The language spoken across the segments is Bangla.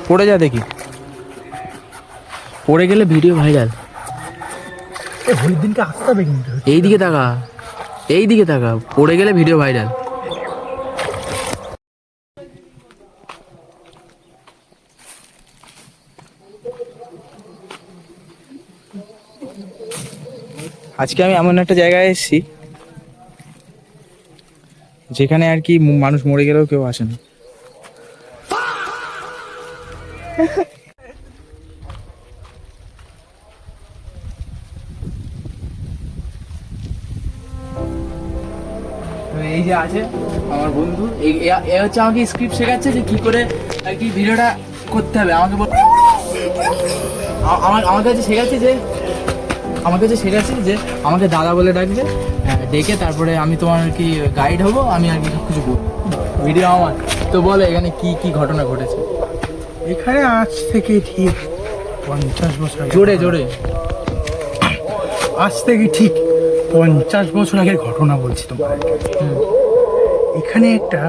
পড়ে যা দেখি, পড়ে গেলে ভিডিও ভাইরাল। হোলির দিনকে আসতে হবে কিন্তু। এইদিকে তাকা, এইদিকে তাকা, পড়ে গেলে ভিডিও ভাইরাল। আজকে আমি এমন একটা জায়গায় এসেছি যেখানে আর কি মানুষ মরে গেলেও কেউ আসে না। এই যে আছে আমার বন্ধু, এ হচ্ছে আমাকে স্ক্রিপ্ট শেখাচ্ছে যে কি করে আর কি ভিডিওটা করতে হবে। আমাকে আমার কাছে শেখাচ্ছে যে আমাকে দাদা বলে ডাকবে, ডেকে তারপরে আমি তোমার আর কি গাইড হবো, আমি আর কি সব কিছু করবো, ভিডিও আমার। তো বলো এখানে কি কি ঘটনা ঘটেছে? এখানে আজ থেকে ঠিক 50 বছর আগে, জোরে জোরে, আজ থেকে ঠিক 50 বছর আগের ঘটনা বলছি তোমার। এখানে একটা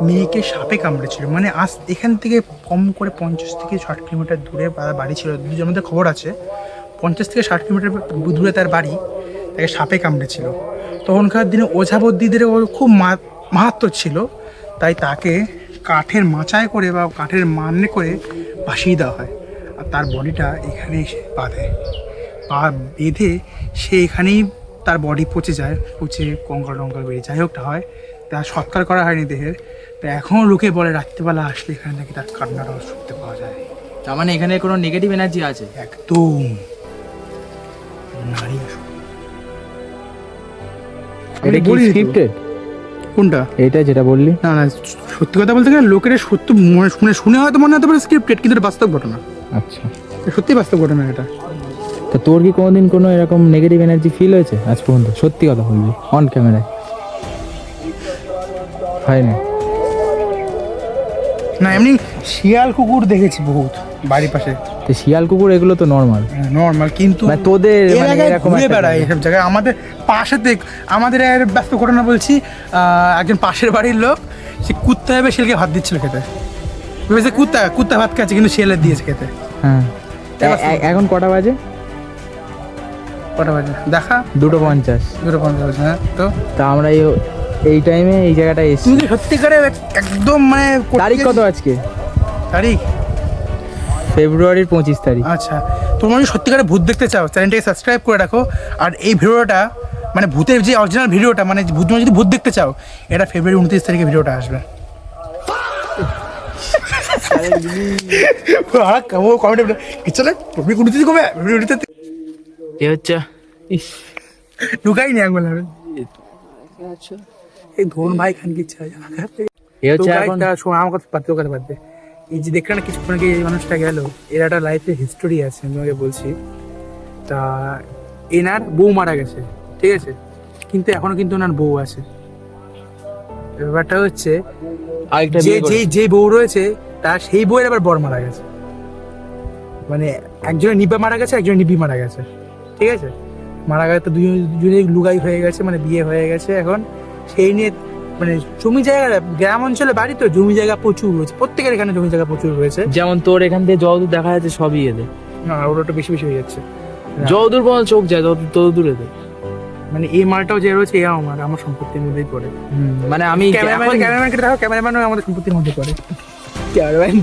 মেয়েকে সাপে কামড়েছিল, মানে আজ এখান থেকে কম করে 50 থেকে 60 কিলোমিটার দূরে বাড়ি ছিল। দুজন মধ্যে খবর আছে 50 থেকে 60 কিলোমিটার দূরে তার বাড়ি, তাকে সাপে কামড়েছিল। তখনকার দিনে ওঝাবদ্যিদের খুব মাহাত্ম্য ছিল, তাই তাকে কাঠের মাচায় করে বা কাঠের মানে করে ভাসিয়ে দেওয়া হয়, আর তার বডিটা এখানে এসে বেঁধে সে এখানেই তার বডি পচে যায়, পচে কঙ্কাল টঙ্কাল বেরিয়ে যাই হোকটা হয়। তার সৎকার করা হয়নি দেহের। তো এখনও লোকে বলে রাত্রিবেলা আসলে এখানে নাকি তার কান্নার আওয়াজ শুনতে পাওয়া যায়। তার মানে এখানে কোনো নেগেটিভ এনার্জি আছে? একদম নারী আসো। এটা কি স্ক্রিপ্টেড? কোনটা? এটা যেটা বললি? না না, সত্যি কথা বলতে গেলে লোকের সত্য শুনে হয়তো মনে হতে পারে স্ক্রিপ্টেড, কিন্তু এটা বাস্তব ঘটনা। আচ্ছা, সত্যি বাস্তব ঘটনা এটা। তা তোর কি কোনোদিন কোনো এরকম নেগেটিভ এনার্জি ফিল হয়েছে আজ পর্যন্ত? সত্যি কথা বলবি, অন ক্যামেরায়। হয়নি? না, এমনি শিয়াল কুকুর দেখেছি বহুত বাড়ির পাশে। তো শিয়াল কুকুর এগুলো তো নর্মাল, কিন্তু মানে তোদের মানে এরকম ঘুরে বেড়ায় এসব জায়গায়। আমাদের পাশে আমাদের বাস্তব ঘটনা বলছি। একজন পাশের বাড়ির লোক, সে কুত্তা হবে শিয়ালকে ভাত দিচ্ছিল খেতে, ভেবেছে কুত্তা ভাত খাচ্ছে, কিন্তু শিয়ালের দিয়েছে খেতে। হ্যাঁ, এখন কটা বাজে? কটা বাজে দেখা? 2:50। 2:50 বাজে। হ্যাঁ, তো আমরা এই টাইমে এই জায়গাটায় এসেছি। তুমি সত্যিকারে একদম মানে তারিখ কত আজকে? তারিখ ফেব্রুয়ারির 25 তারিখ। আচ্ছা, তোমরা যদি সত্যিকারে ভূত দেখতে চাও, চ্যানেলটাকে সাবস্ক্রাইব করে রাখো। আর এই ভিডিওটা মানে ভূতের যে অরিজিনাল ভিডিওটা, মানে যদি ভূত দেখতে চাও, এটা ফেব্রুয়ারি 29 তারিখে ভিডিওটা আসবে। ঢুকাইনি একবার এই ধন ভাই খান কি চাই। আমার কথা বাদ দে। এই যে দেখলে না কিছুক্ষণ আগে এই মানুষটা গেল, এর একটা লাইফে হিস্টোরি আছে, আমি তোমাকে বলছি। তা এনার বউ মারা গেছে, ঠিক আছে, কিন্তু এখনো কিন্তু ওনার বউ আছে। ব্যাপারটা হচ্ছে যে বউ রয়েছে তার সেই বউয়ের আবার বর মারা গেছে, মানে একজনের নিবা মারা গেছে, একজনের নিবি মারা গেছে, ঠিক আছে। মারা গেছে তো দুজনে লুগাই হয়ে গেছে, মানে বিয়ে হয়ে গেছে। এখন সেই নিয়ে মানে জমি জায়গা, গ্রাম অঞ্চলে বাড়ি তো জমি জায়গা প্রচুর রয়েছে, প্রত্যেকের এখানে জমি জায়গা প্রচুর রয়েছে। যেমন তোর এখান থেকে যতদূর দেখা যাচ্ছে সবই এদের। না, ওটা একটু বেশি হয়ে যাচ্ছে। যতদূর পর্যন্ত চোখ যায় তত দূরে এদের। মানে এই মালটাও যে রয়েছে, এও আমার সম্পত্তির মধ্যেই পড়ে। মানে আমি ক্যামেরাম্যানকে দেখো, ক্যামেরাম্যানও আমাদের সম্পত্তির মধ্যে পড়ে। ক্যামেরাম্যান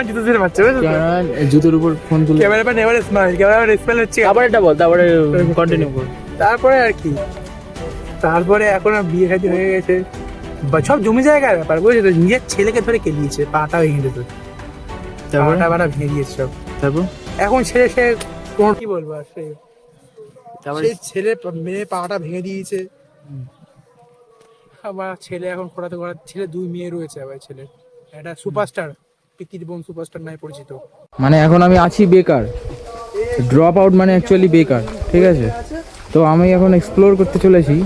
জুতো ধরে পাচ্ছে, জুতোর উপর ফোন তুলে। ক্যামেরাম্যান এবারে স্মাইল হচ্ছে। আবার এটা বল, তারপরে কন্টিনিউ কর। তারপরে আর কি, তারপরে এখন বিয়ে শাদী হয়ে গেছে, সব জমি জায়গার ব্যাপার, বুঝেছো। নিজের ছেলেকে ধরে কেলিয়েছে, পাটা ভেঙে দিত, পাটা ভেঙে দিয়েছে সব। তারপর এখন ছেলে সে কোন কি বলবো, আর সেই ছেলে মেয়ে পাটা ভেঙে দিয়েছে। আবার ছেলে এখন খোঁড়াতে ছেলে 2 মেয়ে রয়েছে। আবার ছেলে একটা সুপারস্টার, পৃথিবীর সুপারস্টার নামে পরিচিত। মানে এখন আমি আছি বেকার, ড্রপ আউট মানে অ্যাকচুয়ালি বেকার, ঠিক আছে। তো আমি এখন এক্সপ্লোর করতে চলেছি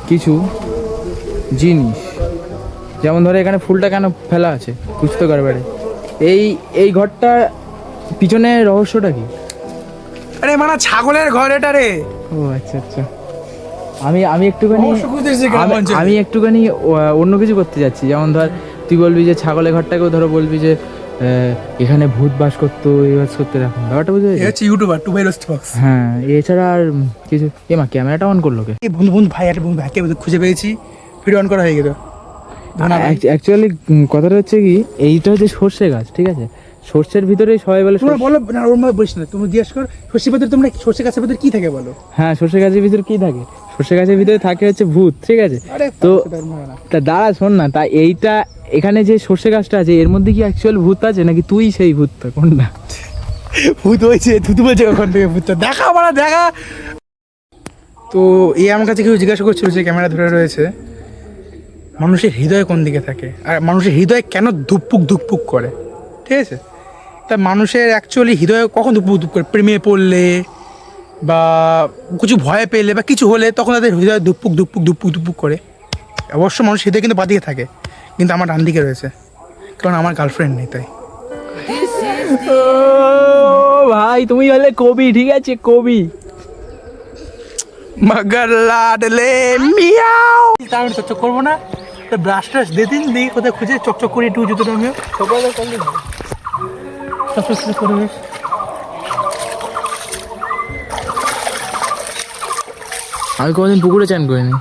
কিছু জিনিস, যেমন ধরো এখানে ফুলটা কেন ফেলা আছে, বুঝতে পারবে। এই ঘরটা পিছনে রহস্যটা কি? আরে মানে ছাগলের ঘর এটা রে। ও আচ্ছা আচ্ছা, আমি একটুখানি অন্য কিছু করতে যাচ্ছি। যেমন ধর তুই তুই বলবি যে ছাগলের ঘরটাকেও ধরো বলবি যে এখানে ভূত বাস করতো এই বাস করতো এরকম ব্যাপারটা বুঝতে এ পেরেছিস? হচ্ছে YouTuber to buy roast box. হ্যাঁ এছাড়া আর কিছু মা ক্যামেরাটা অন করলো কে? এই বন্ধু বন্ধু ভাই একটা বন্ধু ভাইকে খুঁজে পেয়েছি, ভিডিও অন করা হয়ে গেল। অ্যাকচুয়ালি কথাটা হচ্ছে কি, এইটা হচ্ছে সর্ষে গাছ, ঠিক আছে? সর্ষের ভিতরে সবাই বলে তোমরা বলো না, ওর মধ্যে বলিস না, তুমি জিজ্ঞেস কর সর্ষে ভিতরে, তোমরা সর্ষে গাছের ভিতরে কি থাকে বলো? হ্যাঁ সর্ষে গাছের ভিতরে কি থাকে? সর্ষে গাছের ভিতরে থাকে হচ্ছে ভূত, ঠিক আছে? আরে তো সেটা আর মনে হয় না। তা দাঁড়া শোন না, তা এইটা এখানে যে সর্ষে গাছটা আছে এর মধ্যে কি অ্যাকচুয়াল ভূত আছে নাকি তুই সেই ভূতটা, কোনটা? ভূত হয়েছে, তুই বলছে ওখান থেকে ভূতটা দেখা মানে দেখা। তো এই আমার কাছে কেউ জিজ্ঞাসা করছিল যে ক্যামেরা ধরে রয়েছে, মানুষের হৃদয় কোন দিকে থাকে আর মানুষের হৃদয় কেন ধুকপুক ধুকপুক করে, ঠিক আছে? তা মানুষের অ্যাকচুয়ালি হৃদয় কখন ধুকপুক ধুক করে? প্রেমে পড়লে বা কিছু ভয় পেলে বা কিছু হলে তখন তাদের হৃদয় ধুকপুক ধুকপুক ধুকপুক ধুকপুক করে। অবশ্য মানুষ হৃদয় কিন্তু বাদিকে থাকে, কিন্তু আমার ডান দিকে রয়েছে, কারণ আমার গার্লফ্রেন্ড নেই তাই। ও ভাই তুমি হলে কবি, ঠিক আছে? কবি। মগর লাডলে মিয়াও। তার চকচক করবো না, ব্রাশ ট্রাশ দিয়ে দিন, দিয়ে কোথায় খুঁজে চকচক করি একটু জুতো রঙে চকচক করবে। আমি কোনোদিন পুকুরে চান করিনি।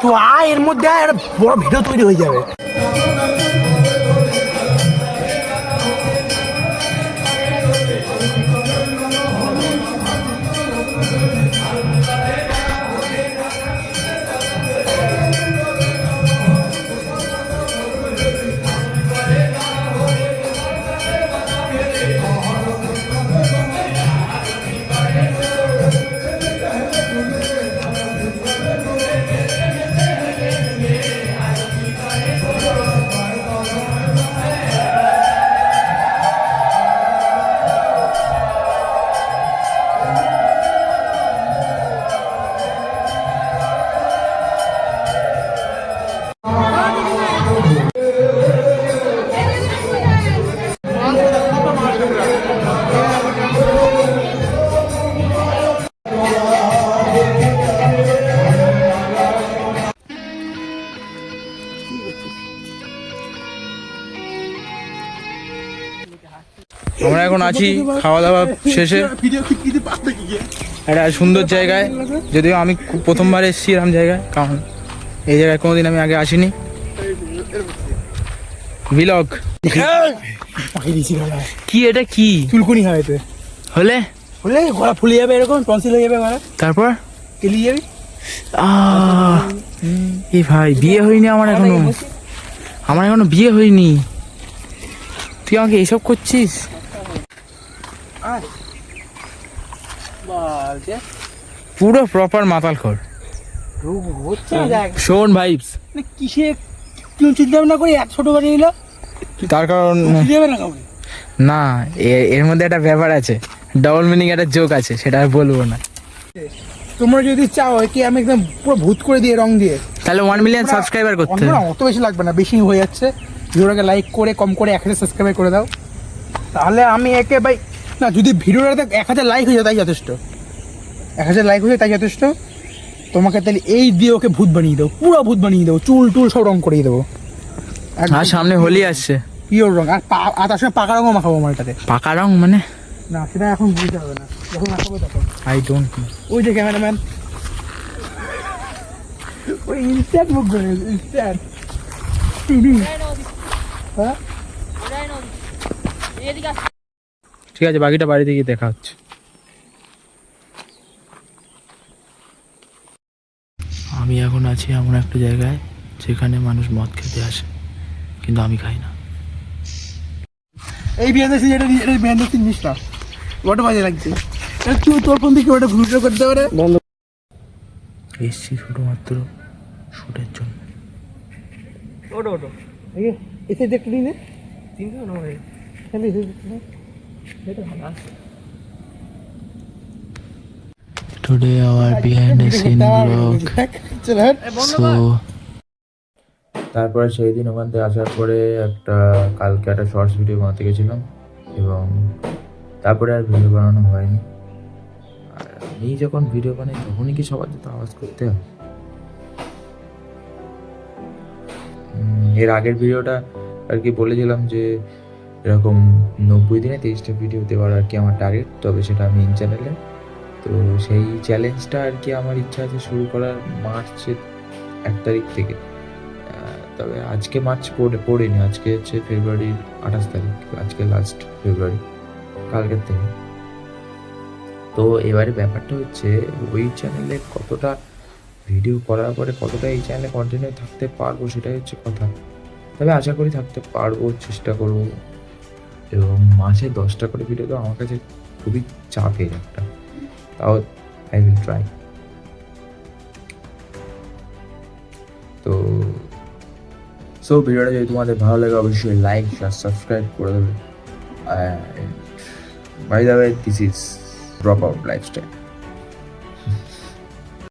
তো আয় এর মধ্যে আয়, একটা বড় ভিডিও তৈরি হয়ে যাবে। আমরা এখন আছি খাওয়া দাওয়া শেষে একটা সুন্দর জায়গায়, যদিও আমি প্রথমবার এসেছি এরকম জায়গায়, কারণ এই জায়গায় কোনোদিন আমি আগে আসিনি। ব্লগ কি এটা? কি চুলকুনি হয় এতে, হলে হলে গলা ফুলে যাবে, এরকম টনসিল হয়ে যাবে গলা, তারপর কেলিয়ে যাবি। এই ভাই বিয়ে হয়নি আমার এখনো, আমার এখনো বিয়ে হয়নি, তুই আমাকে এইসব করছিস? পুরো প্রপার মাতাল খোর, শোন ভাইবস। কিসে চিন্তা ভাবনা করে এক ছোট বাড়ি নিল, তার কারণ যাবে না কাউকে। না এর মধ্যে একটা ব্যাপার আছে, ডাবল মিনিং একটা জোক আছে, সেটা আর বলবো না। তোমরা যদি চাও কি আমি একদম পুরো ভূত করে দিয়ে রং দিয়ে, তাহলে 1 মিলিয়ন সাবস্ক্রাইবার করতে হবে। অত বেশি লাগবে না, বেশি হয়ে যাচ্ছে। ভিডিওটাকে লাইক করে কম করে 1000 সাবস্ক্রাইবার করে দাও, তাহলে আমি একে ভাই না, যদি ভিডিওটাতে 1000 লাইক হয়ে যায় তাই যথেষ্ট, 1000 লাইক হয়ে যায় তাই যথেষ্ট। তোমাকে তাহলে এই দিয়ে ওকে ভূত বানিয়ে দেবো, পুরো ভূত বানিয়ে দেবো, চুল টুল সব রং করে দেবো। আর সামনে হোলি আসছে, পিওর রং, আর তার সঙ্গে পাকা রঙও মাখাবো আমার এটাতে। পাকা রং মানে? না সেটা এখন বুঝতে হবে না, যখন মাখাবো তখন। I don't know. ওই যে ক্যামেরাম্যান ওই ইনস্ট্যান্ট মুখ করে ইনস্ট্যান্ট। হ্যাঁ ঠিক আছে, বাকিটা বাড়িতে গিয়ে দেখা হচ্ছে। আমি এখন আছি এমন একটা জায়গায় যেখানে মানুষ মদ খেতে আসে, কিন্তু আমি খাই না। এই বিয়ান দেখছি, এটা বিয়ান দেখছি জিনিসটা ওটা বাজে লাগছে। তুই তোর ফোন থেকে ওটা ভিডিও করতে পারে বন্ধ। এসছি শুধুমাত্র শুটের জন্য। ওটো ওটো এসে দেখতে দিন, চিন্তা না ভাই, এখানে এসে দেখতে দিন, এটা ভালো আছে। Today our behind the scene vlog. So তারপরে সেই দিন ওখান থেকে আসার পরে কালকে একটা শর্টস ভিডিও বানাতে গেছিলাম, এবং তারপরে আর ভিডিও বানানো হয়নি। আর আমি যখন ভিডিও বানাই তখনই কি সবার তো আওয়াজ করতে হয়? এর আগের ভিডিওটা আর কি বলেছিলাম যে এরকম 90 দিনে 23টা ভিডিও দেওয়ার আর কি আমার টার্গেট, তবে সেটা মেন চ্যানেলে। তো সেই চ্যালেঞ্জটা আর কি আমার ইচ্ছা আছে শুরু করার মার্চের 1 তারিখ থেকে। তবে আজকে মার্চ পড়েনি, আজকে হচ্ছে ফেব্রুয়ারির 28 তারিখ, আজকে লাস্ট ফেব্রুয়ারি, কালকের থেকে। তো এবারে ব্যাপারটা হচ্ছে ওই চ্যানেলে কতটা ভিডিও করার পরে কতটা এই চ্যানেলে কন্টিনিউ থাকতে পারবো সেটাই হচ্ছে কথা। তবে আশা করি থাকতে পারবো, চেষ্টা করবো। এবং মাসে 10টা করে ভিডিও তো আমার কাছে খুবই চাপের একটা, তাও আই উইল ট্রাই। তো ভিডিওটা যদি তোমাদের ভালো লাগে অবশ্যই লাইক আর সাবস্ক্রাইব করে দেবে। By the way, this is drop out lifestyle.